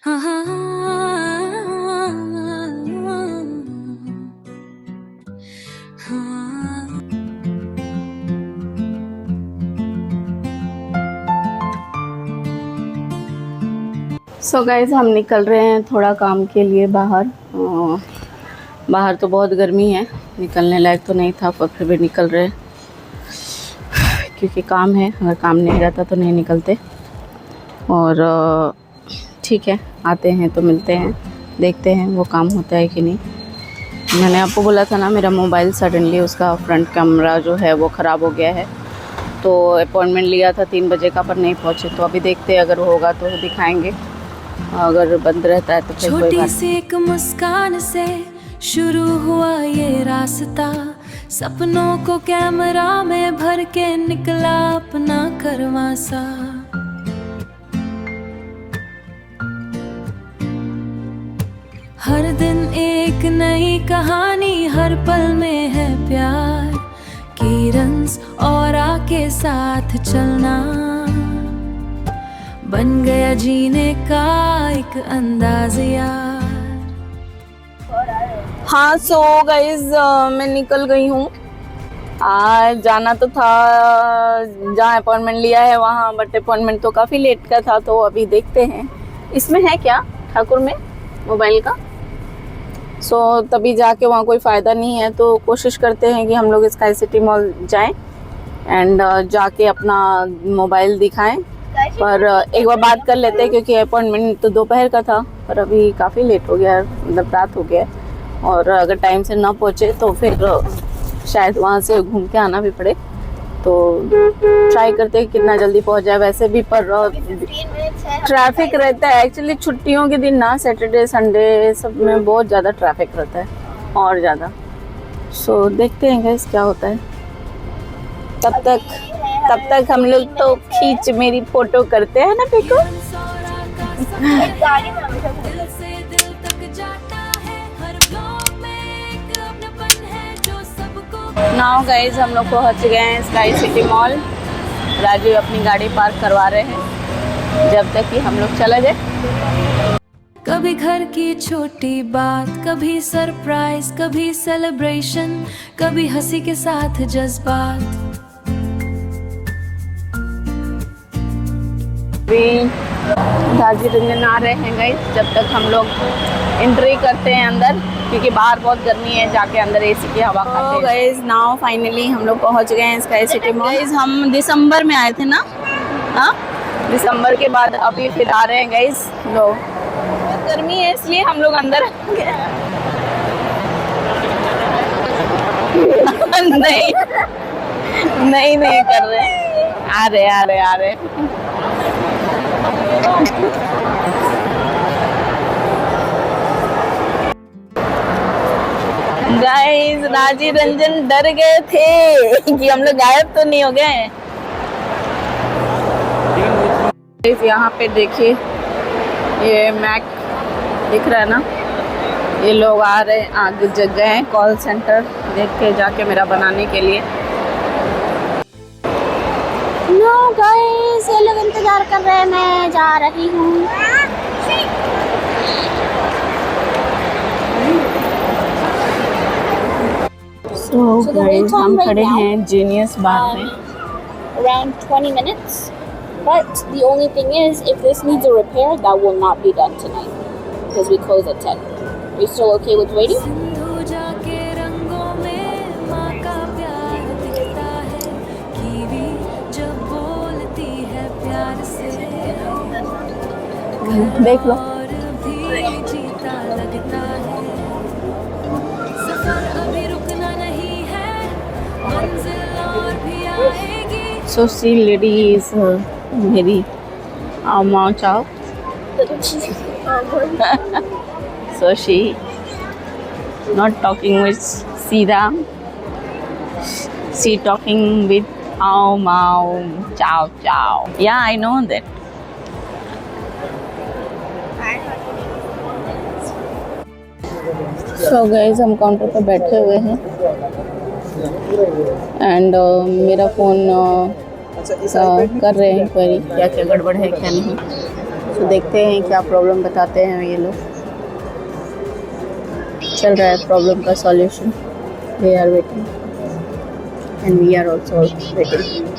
So guys हम निकल रहे हैं थोड़ा काम के लिए बाहर। बाहर तो बहुत गर्मी है, निकलने लायक तो नहीं था, पर फिर भी निकल रहे हैं क्योंकि काम है। अगर काम नहीं रहता तो नहीं निकलते। और ठीक है, आते हैं तो मिलते हैं, देखते हैं वो काम होता है कि नहीं। मैंने आपको बोला था ना, मेरा मोबाइल सडनली उसका फ्रंट कैमरा जो है वो ख़राब हो गया है। तो अपॉइंटमेंट लिया था 3 बजे का, पर नहीं पहुँचे। तो अभी देखते हैं, अगर होगा तो दिखाएंगे, अगर बंद रहता है तो फिर कोई बात नहीं। छोटी सी एक मुस्कान से शुरू हुआ ये रास्ता, सपनों को कैमरा में भर के निकला अपना करवासा। हर दिन एक नई कहानी, हर पल में है प्यार की रंस और आके साथ चलना बन गया जीने का एक अंदाज यार। हाँ सो गाइज मैं निकल गई हूँ। आज जाना तो था जहाँ अपॉइंटमेंट लिया है वहाँ, बट अपॉइंटमेंट तो काफ़ी लेट का था। तो अभी देखते हैं इसमें है क्या ठाकुर में मोबाइल का। सो तभी जाके वहाँ कोई फ़ायदा नहीं है, तो कोशिश करते हैं कि हम लोग स्काई सिटी मॉल जाएं एंड जाके अपना मोबाइल दिखाएं। पर एक बार बात कर लेते हैं, क्योंकि अपॉइंटमेंट तो दोपहर का था, पर अभी काफ़ी लेट हो गया, मतलब रात हो गया। और अगर टाइम से ना पहुँचे तो फिर शायद वहाँ से घूम के आना भी पड़े। तो ट्राई करते हैं कितना जल्दी पहुँच जाए। वैसे भी पर ट्रैफिक रहता है एक्चुअली छुट्टियों के दिन ना, सैटरडे संडे सब में बहुत ज़्यादा ट्रैफिक रहता है और ज़्यादा। सो देखते हैं गाइस क्या होता है। तब तक हम लोग तो खींच मेरी फोटो करते हैं ना पिको। नाउ गाइज हम लोग पहुंच गए हैं स्काई सिटी मॉल। राजू अपनी गाड़ी पार्क करवा रहे हैं जब तक कि हम लोग चला जाए। कभी घर की छोटी बात, कभी सरप्राइज, कभी सेलिब्रेशन, कभी हंसी के साथ जज्बात। राजू रंजन आ रहे हैं गाइस, जब तक हम लोग एंट्री करते हैं अंदर, क्योंकि बाहर बहुत गर्मी है, जाके अंदर एसी की हवा खाते हैं। गाइस नाउ फाइनली हम लोग पहुंच गए हैं स्काई सिटी मॉल। गाइस हम दिसंबर में आए थे ना, हाँ दिसंबर के बाद अभी फिर आ रहे हैं गाइस लोग। गर्मी है इसलिए हम लोग अंदर नहीं कर रहे, आ रहे गाइस। राजीव रंजन डर गए थे कि हम लोग गायब तो नहीं हो गए। यहाँ पे देखिए ये मैक दिख रहा है ना, ये लोग आ रहे हैं, आगे जगह है कॉल सेंटर, देख के जाके मेरा बनाने के लिए। नो गाइस ये लोग इंतजार कर रहे हैं, मैं जा रही हूँ। So guys, हम खड़े हैं जीनियस बार में। Around 20 minutes. But the only thing is, if this needs a repair, that will not be done tonight because we close at 10. Are you still okay with waiting? देख लो। So see ladies, very amount of. So she not talking with Sira. She talking with Ao Mao Chow Chow. Yeah, I know that. So guys, हम counter पर बैठे हुए हैं and मेरा phone कर रहे हैं इंक्वायरी क्या क्या गड़बड़ है क्या नहीं। तो देखते हैं क्या प्रॉब्लम बताते हैं ये लोग। चल रहा है प्रॉब्लम का solution. We are waiting and we are also waiting.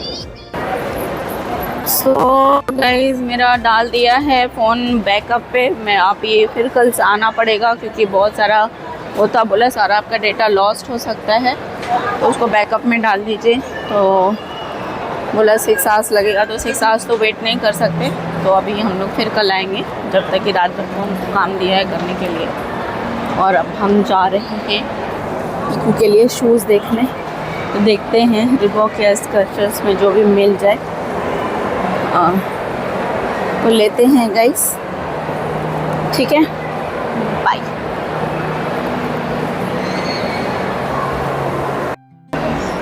So guys मेरा डाल दिया है फ़ोन बैकअप पे। मैं आप ये फिर कल से आना पड़ेगा क्योंकि बहुत सारा होता बोला सारा आपका डेटा लॉस्ट हो सकता है, तो उसको बैकअप में डाल दीजिए। तो बोला 6 आवर्स लगेगा, तो 6 आवर्स तो वेट नहीं कर सकते, तो अभी हम लोग फिर कल आएंगे जब तक कि रात भर को काम दिया है करने के लिए। और अब हम जा रहे हैं पीकू के लिए शूज़ देखने, तो देखते हैं रिबॉक या स्केचर्स में जो भी मिल जाए तो लेते हैं गाइस। ठीक है, बाय।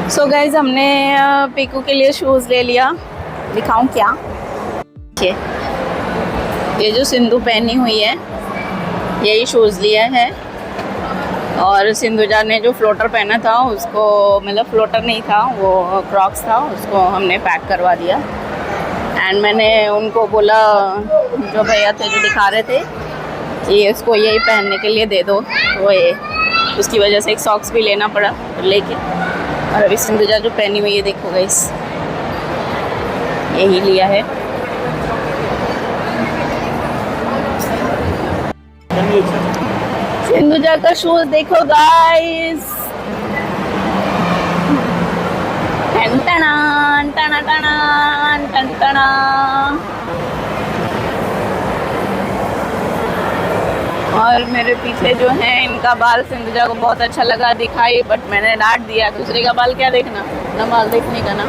सो गाइज हमने पीकू के लिए शूज़ ले लिया। दिखाऊं क्या? ये जो सिंधु पहनी हुई है यही शूज़ लिया है, और सिंधुजा ने जो फ्लोटर पहना था उसको, मतलब फ्लोटर नहीं था वो क्रॉक्स था, उसको हमने पैक करवा दिया। एंड मैंने उनको बोला, जो भैया थे जो दिखा रहे थे, कि इसको यही पहनने के लिए दे दो, तो ये उसकी वजह से एक सॉक्स भी लेना पड़ा तो लेके। और अभी सिंधुजा जो पहनी हुई है देखो गाइस, यही लिया है। सिंधुजा का शूज देखो गाइस, टन टन टन टन टन टन। और मेरे पीछे जो है इनका बाल सिंधुजा को बहुत अच्छा लगा दिखाई, बट मैंने डांट दिया, दूसरे का बाल क्या देखना, अपना बाल देखने का ना।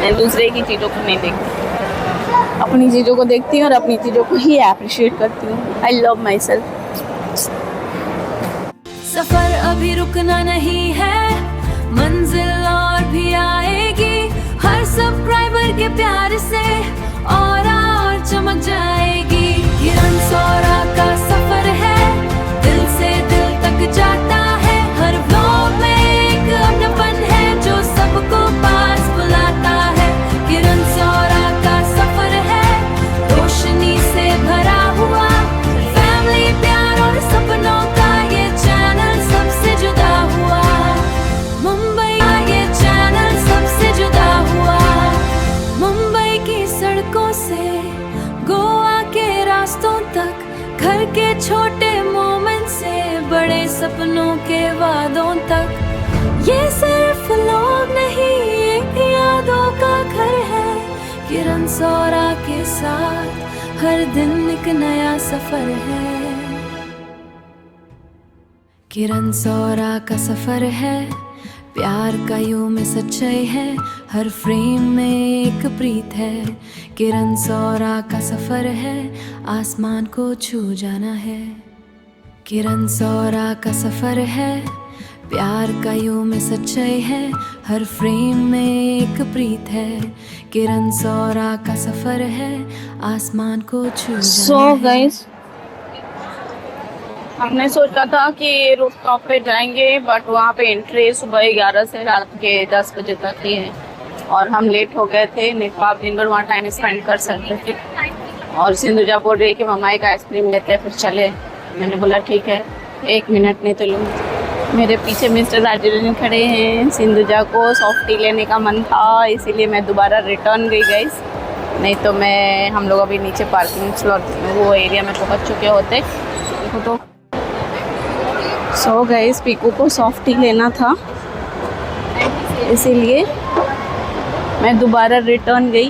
मैं दूसरे की चीज़ों को नहीं देखती, अपनी चीज़ों को देखती हूँ और अपनी चीज़ों को ही अप्रिशिएट करती हूँ। I love my self. सफर अभी रुकना नहीं है, मंजिल और भी आएगी, हर सब्सक्राइबर के प्यार से और चमक जाएगी। किरण सौरा का सफर है, दिल से दिल तक जाता है, हर ब्लॉग में एक अपनापन है जो सबको पास बुलाता है। किरण सौरा का सफर है, रोशनी से भरा हुआ, फैमिली प्यार और सपनों का ये चैनल सबसे जुदा हुआ। मुंबई का ये चैनल सबसे जुदा हुआ, मुंबई की सड़कों से गोवा के रास्तों तक, घर के छोटे मोमेंट से बड़े सपनों के वादों तक। ये सिर्फ लोग नहीं, ये यादों का घर है। किरण सौरा के साथ हर दिन एक नया सफर है। किरण सौरा का सफर है, प्यार का यूं में सच्चाई है, हर फ्रेम में एक प्रीत है। किरण सौरा का सफर है, आसमान को छू जाना है। किरण सौरा का सफर है, प्यार का यूं में सच्चाई है, हर फ्रेम में एक प्रीत है। किरण सौरा का सफर है, आसमान को छू जाना है। गाइस हमने सोचा था कि रूफटॉप पे जाएंगे, बट वहाँ पे एंट्री सुबह 11 से रात के 10 बजे तक ही है, और हम लेट हो गए थे। नहीं तो आप दिन भर वहाँ टाइम स्पेंड कर सकते थे। और सिंधुजा बोल रही है कि मम्मा एक आइसक्रीम लेते हैं फिर चले। मैंने बोला ठीक है, 1 मिनट नहीं तो लूँगी। मेरे पीछे मिस्टर राजेंद्र खड़े हैं। सिंधुजा को सॉफ्टी लेने का मन था, इसीलिए मैं दोबारा रिटर्न गई गाइस, नहीं तो हम लोग अभी नीचे पार्किंग स्लॉट वो एरिया में पहुँच चुके होते। तो सो गाइस पीकू को सॉफ्टी लेना था, इसीलिए मैं दोबारा रिटर्न गई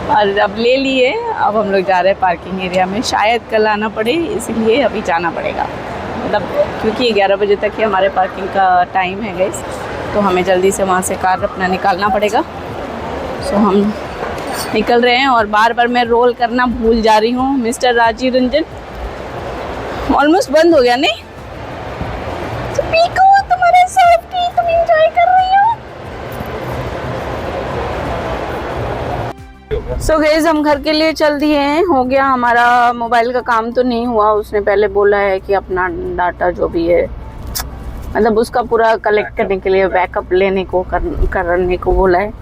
और अब ले लिए। अब हम लोग जा रहे हैं पार्किंग एरिया में, शायद कल आना पड़े, इसीलिए अभी जाना पड़ेगा। मतलब क्योंकि 11 बजे तक ही हमारे पार्किंग का टाइम है गाइस, तो हमें जल्दी से वहाँ से कार अपना निकालना पड़ेगा। सो हम निकल रहे हैं, और बार बार मैं रोल करना भूल जा रही हूँ। मिस्टर राजीव रंजन ऑलमोस्ट बंद हो गया नहीं? तो पीकू तुम्हारे सॉफ्टी तुम एंजॉय कर रही हो। सो गाइस हम घर के लिए चल दिए हैं, हो गया हमारा। मोबाइल का काम तो नहीं हुआ, उसने पहले बोला है कि अपना डाटा जो भी है, मतलब उसका पूरा कलेक्ट करने के लिए बैकअप लेने को करने को बोला है।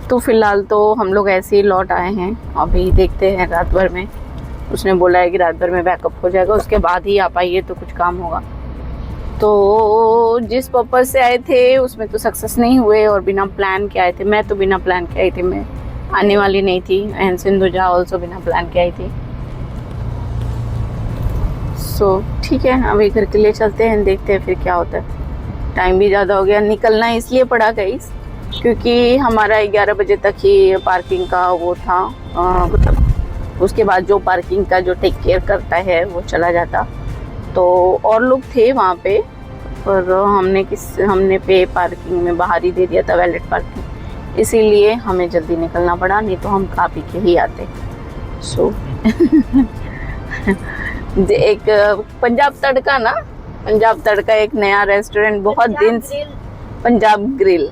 तो फिलहाल तो हम लोग ऐसे ही लौट आए हैं। अभी देखते हैं रात भर में, उसने बोला है कि रात भर में बैकअप हो जाएगा, उसके बाद ही आ पाइए तो कुछ काम होगा। तो जिस पर्पज़ से आए थे उसमें तो सक्सेस नहीं हुए और बिना प्लान के आए थे। मैं तो बिना प्लान के आई थी, मैं आने वाली नहीं थी। एंड सिंधुजा ऑल्सो बिना प्लान के आई थी। सो ठीक है, अभी घर के लिए चलते हैं, देखते हैं फिर क्या होता है। टाइम भी ज़्यादा हो गया, निकलना इसलिए पड़ा गाइस क्योंकि हमारा 11 बजे तक ही पार्किंग का वो था। मतलब उसके बाद जो पार्किंग का जो टेक केयर करता है वो चला जाता। तो और लोग थे वहाँ पे, पर हमने पे पार्किंग में बाहर ही दे दिया था, वैलेट पार्किंग, इसीलिए हमें जल्दी निकलना पड़ा, नहीं तो हम खा पी के ही आते। सो एक पंजाब तड़का ना, पंजाब तड़का एक नया रेस्टोरेंट बहुत दिन से, पंजाब ग्रिल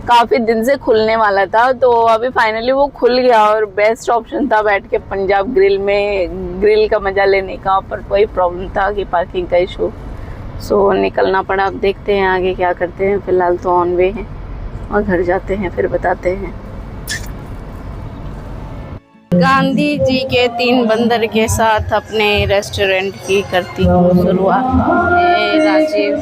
काफ़ी दिन से खुलने वाला था, तो अभी फाइनली वो खुल गया और बेस्ट ऑप्शन था बैठ के पंजाब ग्रिल में ग्रिल का मज़ा लेने का। पर कोई प्रॉब्लम था कि पार्किंग का इशू, सो निकलना पड़ा। अब देखते हैं आगे क्या करते हैं। फ़िलहाल तो ऑन वे हैं और घर जाते हैं फिर बताते हैं। गांधी जी के 3 बंदर के साथ अपने रेस्टोरेंट की करती हूँ शुरुआत। राजीव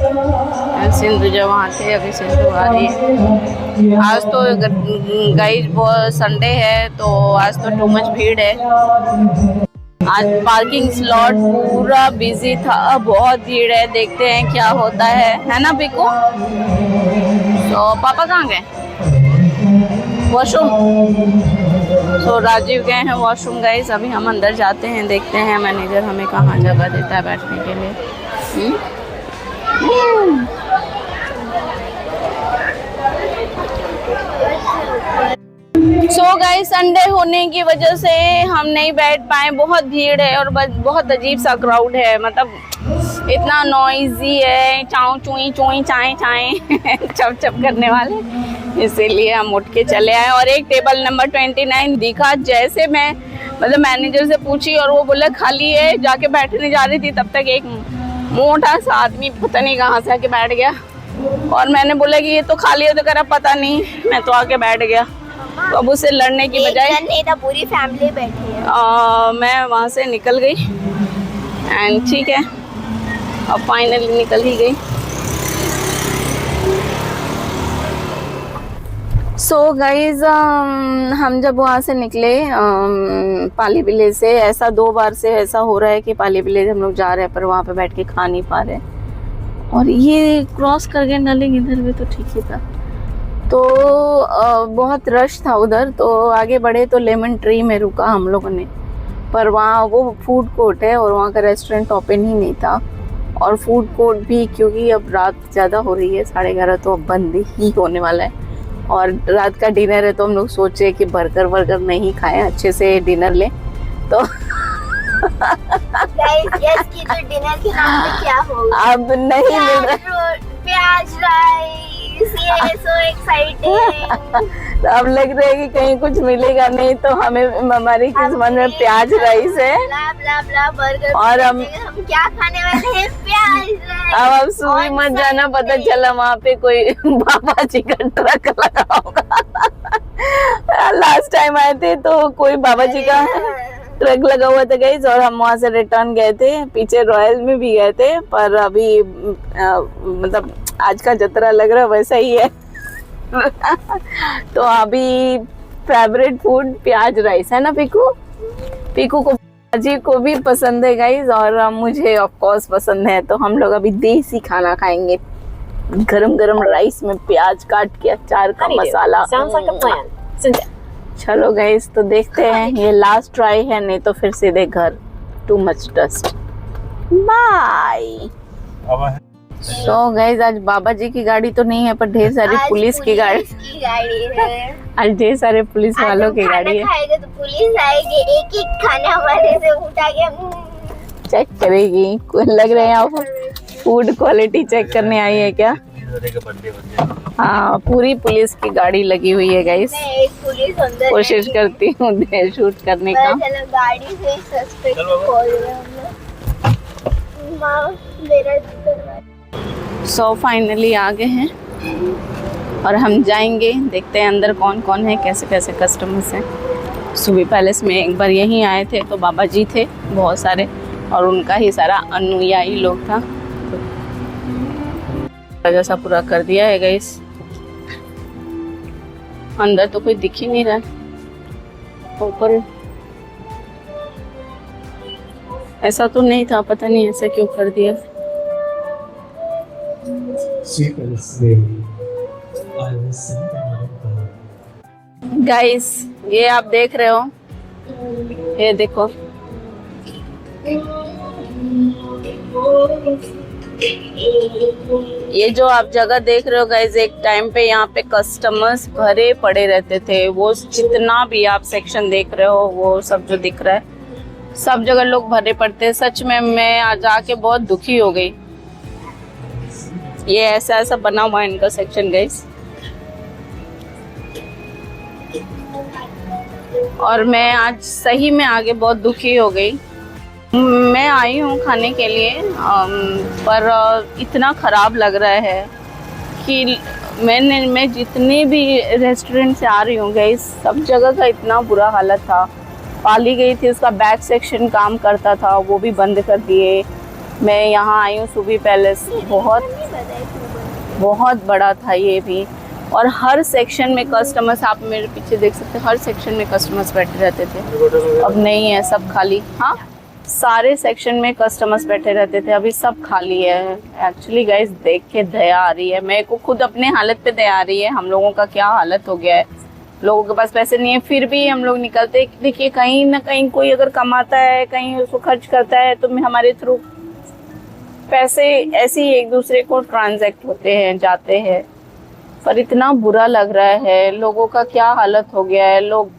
सिंधुजा वहाँ थे, अभी सिंधु आ रही है। आज तो गाइस बहुत संडे है, तो आज तो टू मच भीड़ है। आज पार्किंग स्लॉट पूरा बिजी था, बहुत भीड़ है। देखते हैं क्या होता है ना बिको। तो पापा कहाँ गए? वॉशरूम। तो राजीव गए हैं वॉशरूम गाइस। अभी हम अंदर जाते हैं, देखते हैं मैनेजर हमें कहाँ जगह देता है बैठने के लिए। सो गाइस संडे होने की वजह से हम नहीं बैठ पाए, बहुत भीड़ है और बहुत अजीब सा क्राउड है। मतलब इतना नॉइजी है, चाऊ चुई चुई चाय चाय चप चप करने वाले, इसीलिए हम उठ के चले आए। और एक टेबल नंबर 29 दिखा, जैसे मैं मतलब मैनेजर से पूछी और वो बोला खाली है, जाके बैठने जा रही थी तब तक एक मोटा सा आदमी पता नहीं कहाँ से आके बैठ गया। और मैंने बोला कि ये तो खाली है, तो कह रहा पता नहीं, मैं तो आके बैठ गया। तो अब उससे लड़ने की बजाय पूरी फैमिली बैठी है। मैं वहाँ से निकल गई एंड ठीक है, अब फाइनली निकल ही गई। सो गाइज हम जब वहाँ से निकले पाली विलेज से, ऐसा 2 बार से ऐसा हो रहा है कि पाली विलेज हम लोग जा रहे हैं पर वहाँ पे बैठ के खा नहीं पा रहे, और ये क्रॉस कर गए नलिंग, इधर भी तो ठीक ही था। तो बहुत रश था उधर, तो आगे बढ़े तो लेमन ट्री में रुका हम लोगों ने, पर वहाँ वो फूड कोर्ट है और वहाँ का रेस्टोरेंट ओपन ही नहीं था। और फूड कोर्ट भी क्योंकि अब रात ज़्यादा हो रही है, 11:30, तो अब बंद ही होने वाला है। और रात का डिनर है तो हम लोग सोचे कि बर्गर वर्गर नहीं खाएं, अच्छे से डिनर लें। तो गाइस की जो डिनर के नाम पे क्या होगा? अब नहीं मिल रहा, प्याज राइस, ये सो एक्साइटिंग। अब लग रहा है कि कहीं कुछ मिलेगा नहीं, तो हमें हमारी किस्मत में प्याज राइस है। बर्गर और हम क्या खाने वाले हैं? प्याज राइस। अब सुबह मत जाना, पता चला वहाँ पे कोई बाबा जी का ट्रक लगा होगा। लास्ट टाइम आए थे तो कोई बाबा जी का ट्रक लगा हुआ था गाइस, और हम वहाँ से रिटर्न गए थे, पीछे रॉयल में भी गए थे। पर अभी मतलब आज का जतरा लग रहा वैसा ही है। तो अभी फेवरेट फूड प्याज राइस है ना पीकू? पीकू को जी को भी पसंद है गाइस, और मुझे ऑफ कोर्स पसंद है। तो हम लोग अभी देसी खाना खाएंगे, गरम गरम राइस में प्याज काट के, अचार का मसाला। चलो गाइस, तो देखते हैं, ये लास्ट ट्राई है, नहीं तो फिर सीधे घर। Too much dust. बाय। तो गाइस आज बाबा जी की गाड़ी तो नहीं है, पर ढेर सारी पुलिस की गाड़ी है। आज ढेर सारे पुलिस वालों की गाड़ी है। खाएगा तो पुलिस आएगी, एक एक खाना हमारे से उठा के चेक करेगी। लग रहा है आप फूड क्वालिटी चेक करने आई है क्या? हाँ, पूरी पुलिस की गाड़ी लगी हुई है गाइस। कोशिश करती हूँ शूट करने का। गाड़ी से सस्पेक्ट खोल रहे हम लोग। सो फाइनली आ गए हैं और हम जाएंगे, देखते हैं अंदर कौन कौन है, कैसे कैसे कस्टमर्स हैं। सुबी पैलेस में एक बार यहीं आए थे तो बाबा जी थे बहुत सारे, और उनका ही सारा अनुयायी लोग था। जैसा पूरा कर दिया है गाइस। अंदर तो कोई दिख ही नहीं रहा। ऊपर ऐसा तो नहीं था, पता नहीं ऐसा क्यों कर दिया। गाइस ये आप देख रहे हो, ये देखो, ये जो आप जगह देख रहे हो गाइस, एक टाइम पे यहाँ पे कस्टमर्स भरे पड़े रहते थे। वो जितना भी आप सेक्शन देख रहे हो, वो सब जो दिख रहा है, सब जगह लोग भरे पड़ते हैं। सच में मैं आज आके बहुत दुखी हो गई। ये ऐसा ऐसा बना हुआ है इनका सेक्शन गाइस, और मैं आज सही में आगे बहुत दुखी हो गई। मैं आई हूँ खाने के लिए, पर इतना ख़राब लग रहा है कि मैं जितने भी रेस्टोरेंट से आ रही हूँ गाइस, सब जगह का इतना बुरा हालत था। पाली गई थी, उसका बैक सेक्शन काम करता था, वो भी बंद कर दिए। मैं यहाँ आई हूँ सुबी पैलेस, बहुत बड़ा था ये भी, और हर सेक्शन में कस्टमर्स, आप मेरे पीछे देख सकते हैं, हर सेक्शन में कस्टमर्स बैठे रहते थे। अब नहीं है, सब खाली। हाँ, सारे सेक्शन में कस्टमर्स बैठे रहते थे, अभी सब खाली है। एक्चुअली गाइस देख के दया आ रही है, मेरे को खुद अपने हालत पे दया आ रही है। हम लोगों का क्या हालत हो गया है, लोगों के पास पैसे नहीं है, फिर भी हम लोग निकलते। देखिए कहीं ना कहीं कोई अगर कमाता है, कहीं उसको खर्च करता है, तो हमारे थ्रू पैसे ऐसे ही एक दूसरे को ट्रांजैक्ट होते हैं, जाते हैं। पर इतना बुरा लग रहा है, लोगों का क्या हालत हो गया है। लोग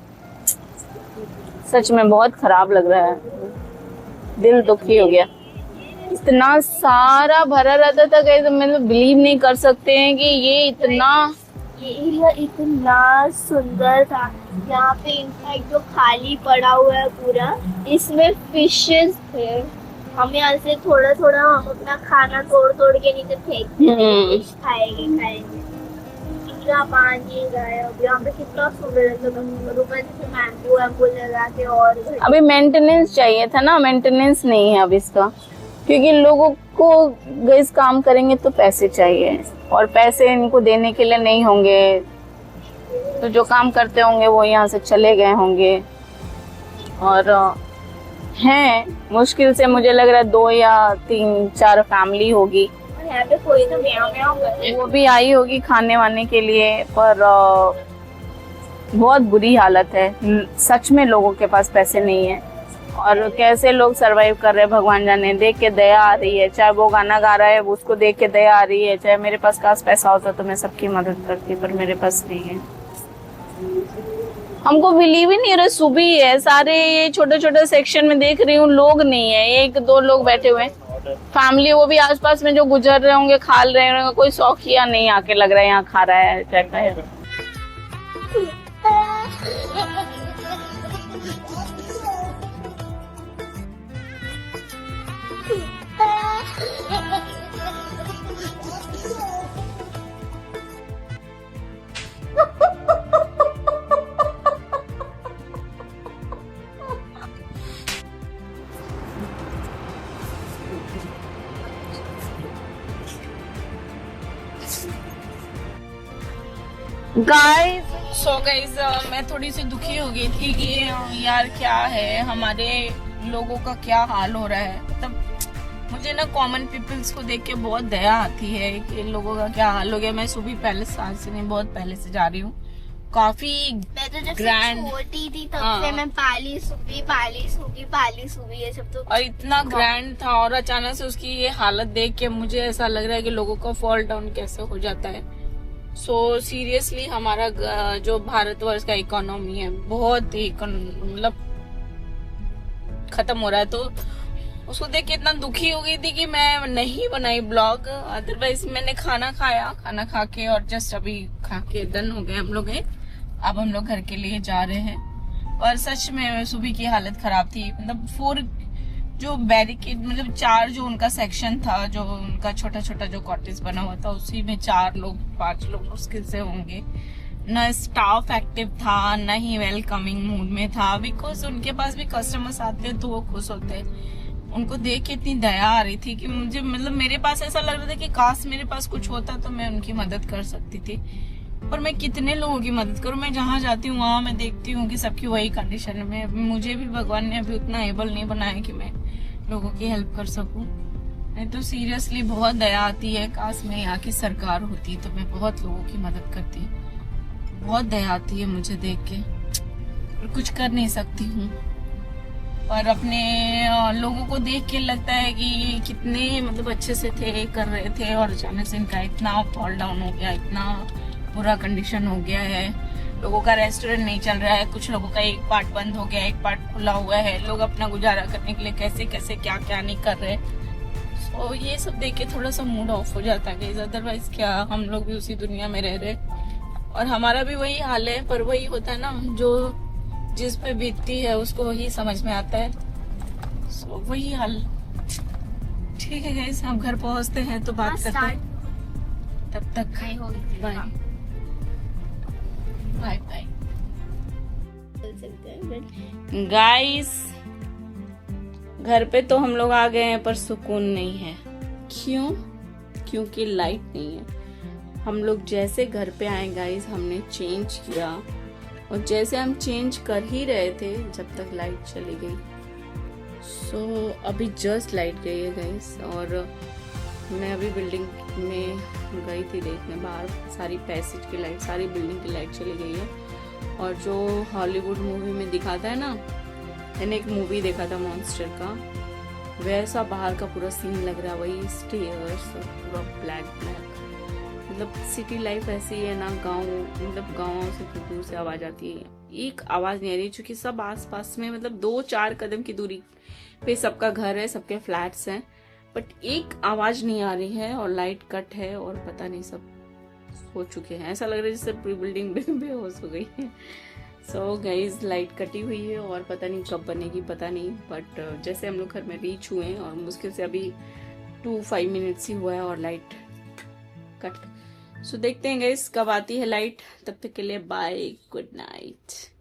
सच में बहुत खराब लग रहा है, दिल दुखी हो गया। इतना सारा भरा रहता था गाइस, मतलब बिलीव नहीं कर सकते हैं कि ये एरिया इतना सुंदर था। यहाँ पे इनफैक्ट जो खाली पड़ा हुआ है पूरा, इसमें फिशेस थे। हम यहाँ से थोड़ा थोड़ा हम अपना खाना तोड़ तोड़ के नीचे फेंकते थे, खाएंगे। पूरा पानी गायब। यहाँ पे कितना सुंदर है, मैंगो लगा के। और अभी मेंटेनेंस चाहिए था ना, मेंटेनेंस नहीं है अब इसका, क्योंकि लोगों को गैस काम करेंगे तो पैसे चाहिए, और पैसे इनको देने के लिए नहीं होंगे, तो जो काम करते होंगे वो यहाँ से चले गए होंगे। और हैं मुश्किल से मुझे लग रहा है 2 या 3-4 फैमिली होगी, यहाँ पे कोई तो म्याऊं म्याऊं कर रहा है। वो भी आई होगी खाने वाने के लिए। पर बहुत बुरी हालत है, सच में लोगों के पास पैसे नहीं है, और कैसे लोग सरवाइव कर रहे हैं भगवान जाने। देख के दया आ रही है, चाहे वो गाना गा रहा है उसको देख के दया आ रही है, चाहे मेरे पास काश पैसा होता तो मैं सबकी मदद करती, पर मेरे पास नहीं है। हमको बिलीव ही नहीं रहा, सुबह है, सारे ये छोटे छोटे सेक्शन में देख रही हूँ, लोग नहीं है, 1-2 लोग बैठे हुए हैं। फैमिली वो भी आसपास में जो गुजर रहे होंगे, खा रहे होंगे, कोई शौकिया नहीं आके लग रहा है यहाँ खा रहा है, रहता है। गाइस मैं थोड़ी सी दुखी हो गई थी कि यार क्या है, हमारे लोगों का क्या हाल हो रहा है। मतलब मुझे ना कॉमन पीपल्स को देख के बहुत दया आती है कि लोगों का क्या हाल हो गया। मैं सुबह पैलेस आज से नहीं, बहुत पहले से जा रही हूँ। काफी मैं तो जब ग्रैंड छोटी थी तब से मैं पाली सुबी ये सब तो, और इतना ग्रैंड था, और अचानक से उसकी ये हालत देख के मुझे ऐसा लग रहा है कि लोगों का फॉल डाउन कैसे हो जाता है। सो सीरियसली हमारा जो भारतवर्ष का इकोनॉमी है बहुत ही मतलब खत्म हो रहा है। तो उसको देख के इतना दुखी हो गई थी कि मैं नहीं बनाई ब्लॉग। अदरवाइज मैंने खाना खाया, खाना खा के और जस्ट अभी खा के डन हो गए हम लोग हैं। अब हम लोग घर के लिए जा रहे हैं। और सच में सुबह की हालत खराब थी, मतलब जो बैरिकेड मतलब 4 जो उनका सेक्शन था, जो उनका छोटा छोटा जो कॉटेज बना हुआ था, उसी में 4 लोग 5 लोग मुश्किल से होंगे। न स्टाफ एक्टिव था, न ही वेलकमिंग मूड में था, बिकॉज उनके पास भी कस्टमर्स आते हैं तो वो खुश होते हैं। उनको देख के इतनी दया आ रही थी कि मुझे मतलब मेरे पास ऐसा लग रहा था कि काश मेरे पास कुछ होता तो मैं उनकी मदद कर सकती थी। पर मैं कितने लोगों की मदद करूं? मैं जहाँ जाती हूँ वहां मैं देखती हूँ कि सबकी वही कंडीशन है। मुझे भी भगवान ने अभी उतना एबल नहीं बनाया कि मैं लोगों की हेल्प कर सकूं। नहीं तो सीरियसली बहुत दया आती है। काश मैं यहाँ की सरकार होती तो मैं बहुत लोगों की मदद करती। बहुत दया आती है मुझे देख के, पर कुछ कर नहीं सकती हूँ। पर अपने लोगों को देख के लगता है कि ये कितने मतलब अच्छे से थे, कर रहे थे, और अचानक से इनका इतना फॉल डाउन हो गया, इतना बुरा कंडीशन हो गया है। लोगों का रेस्टोरेंट नहीं चल रहा है, कुछ लोगों का एक पार्ट बंद हो गया, एक पार्ट खुला हुआ है। लोग अपना गुजारा करने के लिए कैसे कैसे क्या क्या नहीं कर रहे। तो ये सब देख के थोड़ा सा मूड ऑफ हो जाता है। अदरवाइज क्या, हम लोग भी उसी दुनिया में रह रहे और हमारा भी वही हाल है। पर वही होता है ना, जो जिस पे बीतती है उसको वही समझ में आता है। सो वही हाल। ठीक है गाइस, हम घर पहुंचते हैं तो बात करते हैं। तब तक बाय बाय बाय गाइस। घर पे तो हम लोग आ गए हैं पर सुकून नहीं है। क्यों? क्योंकि लाइट नहीं है। हम लोग जैसे घर पे आए गाइस, हमने चेंज किया और जैसे हम चेंज कर ही रहे थे जब तक लाइट चली गई। सो अभी जस्ट लाइट गई है गाइस, और मैं अभी बिल्डिंग में गई थी देखने, बाहर सारी पैसेज की लाइट, सारी बिल्डिंग की लाइट चली गई है। और जो हॉलीवुड मूवी में दिखाता है ना, मैंने एक मूवी देखा था मॉन्स्टर का, वैसा बाहर का पूरा सीन लग रहा है। वही स्टेयर्स पूरा ब्लैक ब्लैक। मतलब सिटी लाइफ ऐसी है ना, गांव मतलब गांव से तो दूर से आवाज आती है, एक आवाज नहीं आ रही, क्योंकि सब आसपास में मतलब 2-4 कदम की दूरी पे सबका घर है, सबके फ्लैट्स हैं, बट एक आवाज नहीं आ रही है। और लाइट कट है और पता नहीं सब हो चुके हैं। ऐसा लग रहा है जैसे पूरी बिल्डिंग बेहोश हो गई है। सो गाइज, लाइट कटी हुई है और पता नहीं कब बनेगी, पता नहीं। बट जैसे हम लोग घर में रीच हुए हैं, और मुश्किल से अभी 2-5 मिनट्स ही हुआ है और लाइट कट। सो देखते हैं गाइस कब आती है लाइट। तब तक के लिए बाय, गुड नाइट।